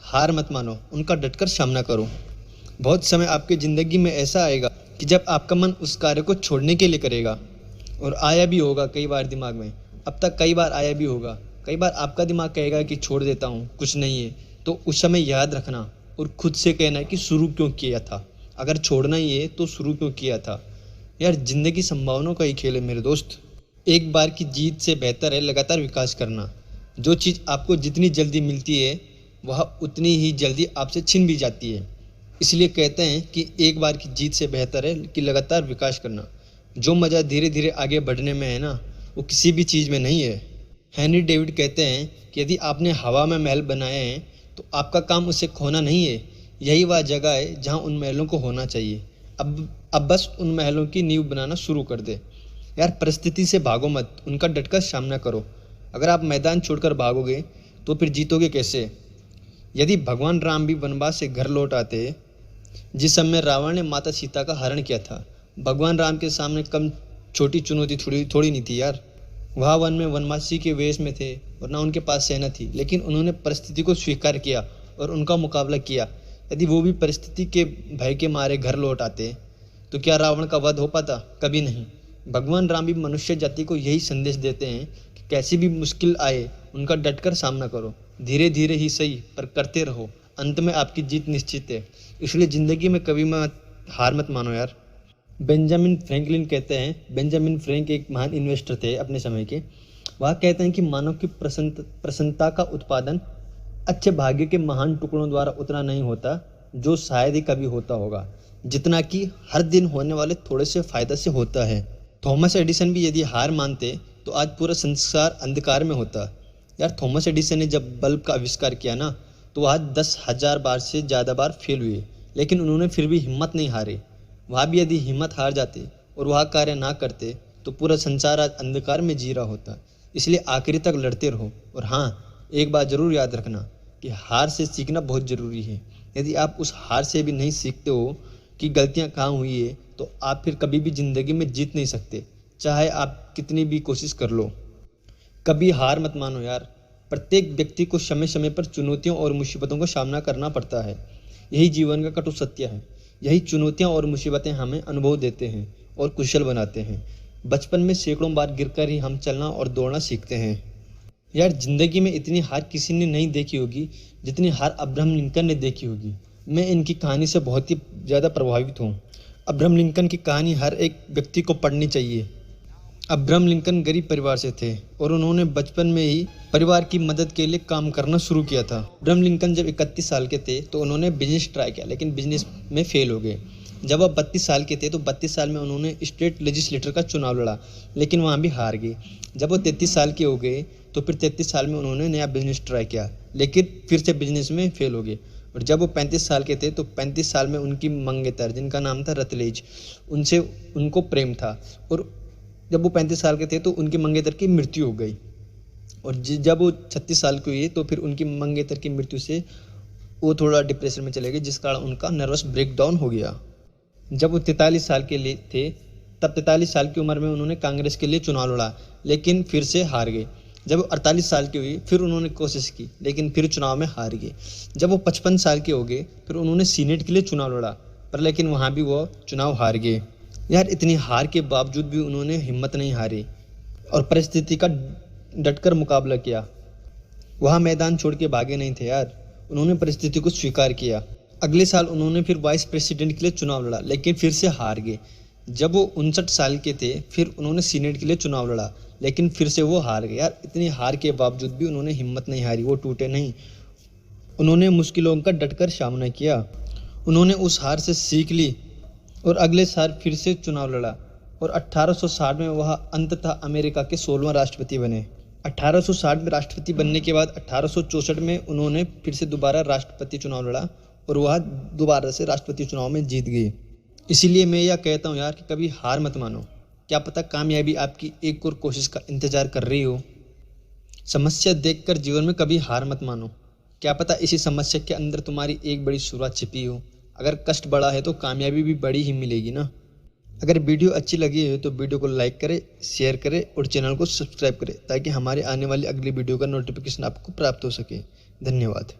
हार मत मानो, उनका डटकर सामना करो। बहुत समय आपकी ज़िंदगी में ऐसा आएगा कि जब आपका मन उस कार्य को छोड़ने के लिए करेगा, और आया भी होगा कई बार दिमाग में। अब तक कई बार आया भी होगा। कई बार आपका दिमाग कहेगा कि छोड़ देता हूँ, कुछ नहीं है। तो उस समय याद रखना और खुद से कहना है कि शुरू क्यों किया था। अगर छोड़ना ही है तो शुरू क्यों किया था। यार, ज़िंदगी संभावनाओं का ही खेल है मेरे दोस्त। एक बार की जीत से बेहतर है लगातार विकास करना। जो चीज़ आपको जितनी जल्दी मिलती है वह उतनी ही जल्दी आपसे छिन भी जाती है। इसलिए कहते हैं कि एक बार की जीत से बेहतर है कि लगातार विकास करना। जो मज़ा धीरे धीरे आगे बढ़ने में है ना, वो किसी भी चीज़ में नहीं है। हेनरी डेविड कहते हैं कि यदि आपने हवा में महल बनाए हैं तो आपका काम उसे खोना नहीं है। यही वह जगह है जहाँ उन महलों को होना चाहिए। अब बस उन महलों की नींव बनाना शुरू कर दे। यार, परिस्थिति से भागो मत, उनका डटकर सामना करो। अगर आप मैदान छोड़कर भागोगे तो फिर जीतोगे कैसे। यदि भगवान राम भी वनवास से घर लौट आते जिस समय रावण ने माता सीता का हरण किया था, भगवान राम के सामने कम छोटी चुनौती थोड़ी नहीं थी यार। वह वन में वनवासी के वेश में थे और ना उनके पास सेना थी, लेकिन उन्होंने परिस्थिति को स्वीकार किया और उनका मुकाबला किया। यदि वो भी परिस्थिति के भय के मारे घर लौट आते तो क्या रावण का वध हो पाता? कभी नहीं। भगवान राम भी मनुष्य जाति को यही संदेश देते हैं कि कैसी भी मुश्किल आए उनका डटकर सामना करो। धीरे धीरे ही सही, पर करते रहो। अंत में आपकी जीत निश्चित है। इसलिए ज़िंदगी में कभी हार मत मानो यार। बेंजामिन फ्रैंकलिन कहते हैं, बेंजामिन फ्रैंक एक महान इन्वेस्टर थे अपने समय के। वह कहते हैं कि मानव की प्रसन्नता का उत्पादन अच्छे भाग्य के महान टुकड़ों द्वारा उतना नहीं होता जो शायद ही कभी होता होगा, जितना कि हर दिन होने वाले थोड़े से फायदा से होता है। थॉमस एडिसन भी यदि हार मानते तो आज पूरा संसार अंधकार में होता। यार, थॉमस एडिसन ने जब बल्ब का आविष्कार किया ना, तो वह 10,000 बार से ज़्यादा बार फेल हुए, लेकिन उन्होंने फिर भी हिम्मत नहीं हारे। वह भी यदि हिम्मत हार जाते और वह कार्य ना करते तो पूरा संसार आज अंधकार में जी रहा होता। इसलिए आखिरी तक लड़ते रहो। और हाँ, एक बात ज़रूर याद रखना कि हार से सीखना बहुत ज़रूरी है। यदि आप उस हार से भी नहीं सीखते हो कि गलतियाँ कहाँ हुई है, तो आप फिर कभी भी ज़िंदगी में जीत नहीं सकते, चाहे आप कितनी भी कोशिश कर लो। कभी हार मत मानो यार। प्रत्येक व्यक्ति को समय समय पर चुनौतियों और मुसीबतों का सामना करना पड़ता है। यही जीवन का कटु सत्य है। यही चुनौतियां और मुसीबतें हमें अनुभव देते हैं और कुशल बनाते हैं। बचपन में सैकड़ों बार गिरकर ही हम चलना और दौड़ना सीखते हैं। यार, ज़िंदगी में इतनी हार किसी ने नहीं देखी होगी जितनी हार अब्राहम लिंकन ने देखी होगी। मैं इनकी कहानी से बहुत ही ज़्यादा प्रभावित हूँ। अब्राहम लिंकन की कहानी हर एक व्यक्ति को पढ़नी चाहिए। अब्राहम लिंकन गरीब परिवार से थे और उन्होंने बचपन में ही परिवार की मदद के लिए काम करना शुरू किया था। अब्राहम लिंकन जब 31 साल के थे तो उन्होंने बिजनेस ट्राई किया, लेकिन बिजनेस में फेल हो गए। जब वह 32 साल के थे तो 32 साल में उन्होंने स्टेट लेजिस्लेटर का चुनाव लड़ा, लेकिन वहाँ भी हार गए। जब वो 33 साल के हो गए तो फिर 33 साल में उन्होंने नया बिजनेस ट्राई किया, लेकिन फिर से बिजनेस में फेल हो गए। और जब वो 35 साल के थे तो 35 साल में उनकी मंगेतर, जिनका नाम था रतलेज, उनसे उनको प्रेम था। और जब वो 35 साल के थे तो उनकी मंगेतर की मृत्यु हो गई। और जब वो 36 साल के हुए तो फिर उनकी मंगेतर की मृत्यु से वो थोड़ा डिप्रेशन में चले गए, जिस कारण उनका नर्वस ब्रेकडाउन हो गया। जब वो 43 साल के लिए थे तब 43 साल की उम्र में उन्होंने कांग्रेस के लिए चुनाव लड़ा, लेकिन फिर से हार गए। जब वो 48 साल की हुई फिर उन्होंने कोशिश की, लेकिन फिर चुनाव में हार गए। जब वो 55 साल के हो गए फिर उन्होंने सीनेट के लिए चुनाव लड़ा, पर लेकिन वहाँ भी वो चुनाव हार गए। यार, इतनी हार के बावजूद भी उन्होंने हिम्मत नहीं हारी और परिस्थिति का डटकर मुकाबला किया। वह मैदान छोड़ के भागे नहीं थे यार, उन्होंने परिस्थिति को स्वीकार किया। अगले साल उन्होंने फिर वाइस प्रेसिडेंट के लिए चुनाव लड़ा, लेकिन फिर से हार गए। जब वो 59 साल के थे फिर उन्होंने सीनेट के लिए चुनाव लड़ा, लेकिन फिर से वो हार गए। यार, इतनी हार के बावजूद भी उन्होंने हिम्मत नहीं हारी, वो टूटे नहीं। उन्होंने मुश्किलों का डटकर सामना किया। उन्होंने उस हार से सीख ली और अगले साल फिर से चुनाव लड़ा और 1860 में वह अंततः अमेरिका के 16वां राष्ट्रपति बने। 1860 में राष्ट्रपति बनने के बाद 1864 में उन्होंने फिर से दोबारा राष्ट्रपति चुनाव लड़ा और वह दोबारा से राष्ट्रपति चुनाव में जीत गए। इसीलिए मैं यह कहता हूँ यार कि कभी हार मत मानो। क्या पता कामयाबी आपकी एक और कोशिश का इंतजार कर रही हो। समस्या देखकर जीवन में कभी हार मत मानो। क्या पता इसी समस्या के अंदर तुम्हारी एक बड़ी शुरुआत छिपी हो। अगर कष्ट बड़ा है तो कामयाबी भी बड़ी ही मिलेगी ना। अगर वीडियो अच्छी लगी हो तो वीडियो को लाइक करें, शेयर करें और चैनल को सब्सक्राइब करें, ताकि हमारे आने वाली अगली वीडियो का नोटिफिकेशन आपको प्राप्त हो सके। धन्यवाद।